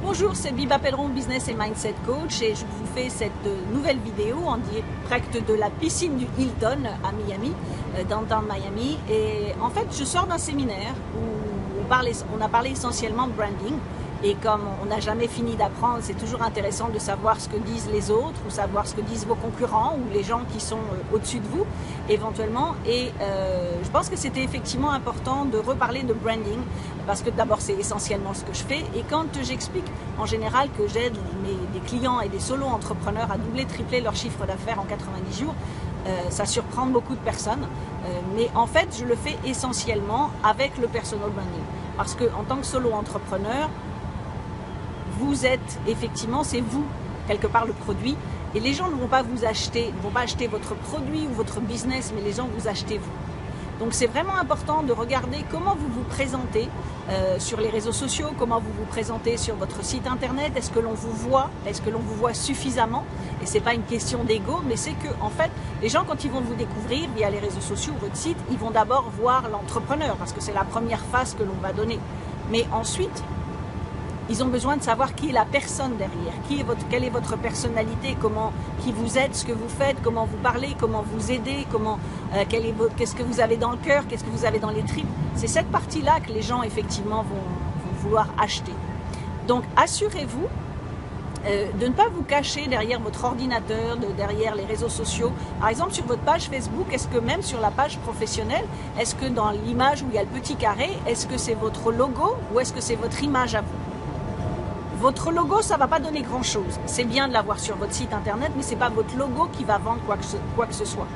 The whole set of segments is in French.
Bonjour, c'est Biba Pedron, Business et Mindset Coach, et je vous fais cette nouvelle vidéo en direct de la piscine du Hilton à Miami, downtown Miami. Et en fait, je sors d'un séminaire où on a parlé essentiellement de branding. Et comme on n'a jamais fini d'apprendre, c'est toujours intéressant de savoir ce que disent les autres, ou savoir ce que disent vos concurrents, ou les gens qui sont au-dessus de vous, éventuellement. Et je pense que c'était effectivement important de reparler de branding, parce que d'abord c'est essentiellement ce que je fais. Et quand j'explique en général que j'aide des clients et des solo-entrepreneurs à doubler, tripler leur chiffre d'affaires en 90 jours, ça surprend beaucoup de personnes. Mais en fait, je le fais essentiellement avec le personal branding. Parce qu'en tant que solo-entrepreneur, vous êtes, effectivement, c'est vous, quelque part, le produit. Et les gens ne vont pas vous acheter, ne vont pas acheter votre produit ou votre business, mais les gens vous achetez vous. Donc c'est vraiment important de regarder comment vous vous présentez sur les réseaux sociaux, comment vous vous présentez sur votre site internet, est-ce que l'on vous voit suffisamment? Et c'est pas une question d'ego, mais c'est que, en fait, les gens, quand ils vont vous découvrir via les réseaux sociaux ou votre site, ils vont d'abord voir l'entrepreneur, parce que c'est la première phase que l'on va donner. Mais ensuite, ils ont besoin de savoir qui est la personne derrière, quelle est votre personnalité, qui vous êtes, ce que vous faites, comment vous parlez, comment vous aidez, qu'est-ce que vous avez dans le cœur, qu'est-ce que vous avez dans les tripes. C'est cette partie-là que les gens effectivement vont vouloir acheter. Donc assurez-vous de ne pas vous cacher derrière votre ordinateur, derrière les réseaux sociaux. Par exemple, sur votre page Facebook, est-ce que même sur la page professionnelle, est-ce que dans l'image où il y a le petit carré, est-ce que c'est votre logo ou est-ce que c'est votre image à vous? Votre logo, ça ne va pas donner grand-chose. C'est bien de l'avoir sur votre site internet, mais ce n'est pas votre logo qui va vendre quoi que ce soit.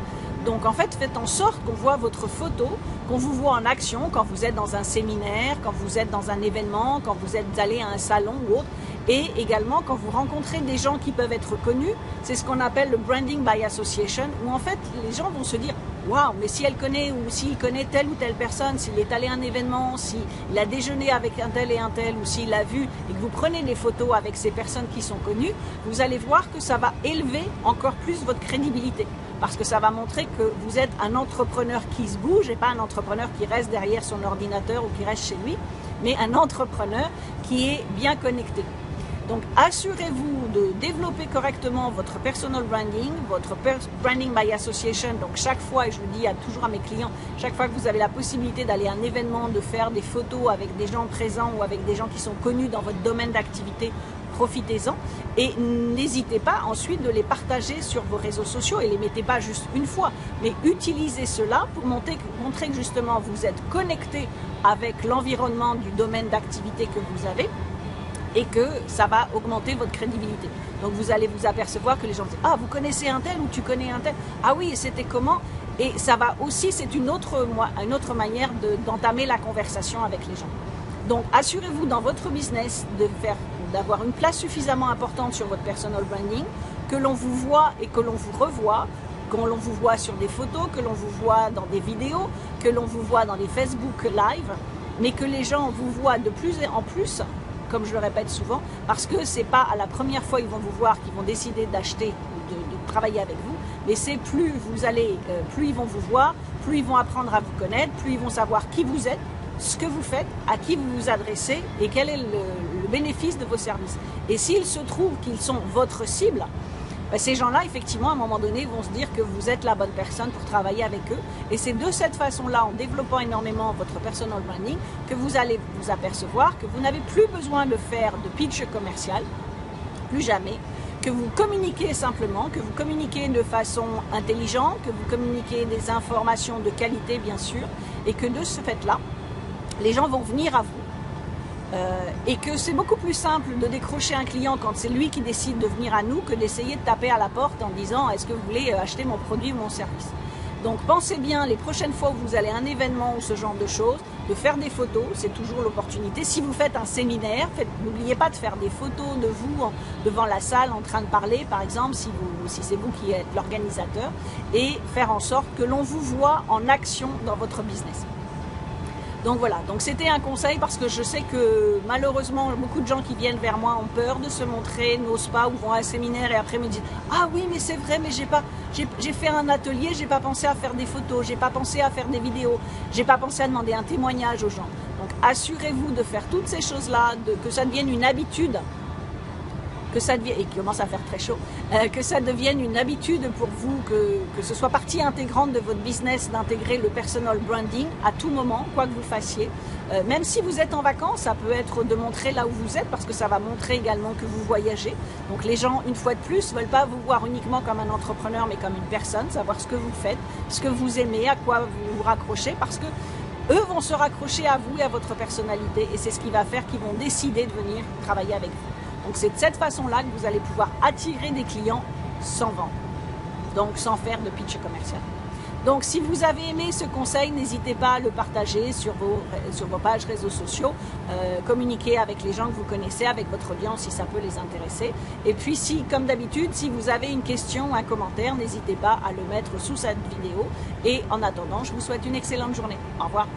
Donc en fait, faites en sorte qu'on voit votre photo, qu'on vous voit en action quand vous êtes dans un séminaire, quand vous êtes dans un événement, quand vous êtes allé à un salon ou autre, et également quand vous rencontrez des gens qui peuvent être connus. C'est ce qu'on appelle le branding by association, où en fait les gens vont se dire « Waouh, mais si elle connaît ou s'il connaît telle ou telle personne, s'il est allé à un événement, s'il a déjeuné avec un tel et un tel, ou s'il l'a vu, et que vous prenez des photos avec ces personnes qui sont connues, vous allez voir que ça va élever encore plus votre crédibilité. Parce que ça va montrer que vous êtes un entrepreneur qui se bouge et pas un entrepreneur qui reste derrière son ordinateur ou qui reste chez lui, mais un entrepreneur qui est bien connecté. Donc assurez-vous de développer correctement votre personal branding, votre branding by association. Donc chaque fois, et je le dis toujours à mes clients, chaque fois que vous avez la possibilité d'aller à un événement, de faire des photos avec des gens présents ou avec des gens qui sont connus dans votre domaine d'activité, profitez-en et n'hésitez pas ensuite de les partager sur vos réseaux sociaux et les mettez pas juste une fois, mais utilisez cela pour montrer que justement vous êtes connecté avec l'environnement du domaine d'activité que vous avez et que ça va augmenter votre crédibilité. Donc vous allez vous apercevoir que les gens disent « Ah, vous connaissez un tel ou tu connais un tel? Ah oui, et c'était comment ?» Et ça va aussi, c'est une autre manière d'entamer la conversation avec les gens. Donc assurez-vous dans votre business d'avoir une place suffisamment importante sur votre personal branding, que l'on vous voit et que l'on vous revoit, que l'on vous voit sur des photos, que l'on vous voit dans des vidéos, que l'on vous voit dans des Facebook Live, mais que les gens vous voient de plus en plus, comme je le répète souvent, parce que c'est pas à la première fois ils vont vous voir qu'ils vont décider d'acheter ou de travailler avec vous, mais c'est plus ils vont vous voir, plus ils vont apprendre à vous connaître, plus ils vont savoir qui vous êtes, ce que vous faites, à qui vous vous adressez et quel est le bénéfice de vos services. Et s'il se trouve qu'ils sont votre cible, ben ces gens-là, effectivement, à un moment donné, vont se dire que vous êtes la bonne personne pour travailler avec eux. Et c'est de cette façon-là, en développant énormément votre personal branding, que vous allez vous apercevoir que vous n'avez plus besoin de faire de pitch commercial, plus jamais, que vous communiquez simplement, que vous communiquez de façon intelligente, que vous communiquez des informations de qualité, bien sûr, et que de ce fait-là, les gens vont venir à vous. Et que c'est beaucoup plus simple de décrocher un client quand c'est lui qui décide de venir à nous que d'essayer de taper à la porte en disant « Est-ce que vous voulez acheter mon produit ou mon service ?» Donc pensez bien les prochaines fois où vous allez à un événement ou ce genre de choses, de faire des photos, c'est toujours l'opportunité. Si vous faites un séminaire, n'oubliez pas de faire des photos de vous devant la salle en train de parler, par exemple, si c'est vous qui êtes l'organisateur, et faire en sorte que l'on vous voit en action dans votre business. Donc voilà, donc c'était un conseil parce que je sais que malheureusement beaucoup de gens qui viennent vers moi ont peur de se montrer, n'osent pas ou vont à un séminaire et après me disent « Ah oui mais c'est vrai mais j'ai fait un atelier, j'ai pas pensé à faire des photos, j'ai pas pensé à faire des vidéos, j'ai pas pensé à demander un témoignage aux gens. » Donc assurez-vous de faire toutes ces choses-là, que ça devienne une habitude, et qui commence à faire très chaud, que ça devienne une habitude pour vous, que ce soit partie intégrante de votre business, d'intégrer le personal branding à tout moment, quoi que vous fassiez. Même si vous êtes en vacances, ça peut être de montrer là où vous êtes, parce que ça va montrer également que vous voyagez. Donc les gens, une fois de plus, ne veulent pas vous voir uniquement comme un entrepreneur, mais comme une personne, savoir ce que vous faites, ce que vous aimez, à quoi vous vous raccrochez, parce que eux vont se raccrocher à vous et à votre personnalité, et c'est ce qui va faire qu'ils vont décider de venir travailler avec vous. Donc c'est de cette façon-là que vous allez pouvoir attirer des clients sans vendre, donc sans faire de pitch commercial. Donc si vous avez aimé ce conseil, n'hésitez pas à le partager sur vos pages réseaux sociaux, communiquer avec les gens que vous connaissez, avec votre audience si ça peut les intéresser. Et puis si, comme d'habitude, si vous avez une question ou un commentaire, n'hésitez pas à le mettre sous cette vidéo. Et en attendant, je vous souhaite une excellente journée. Au revoir.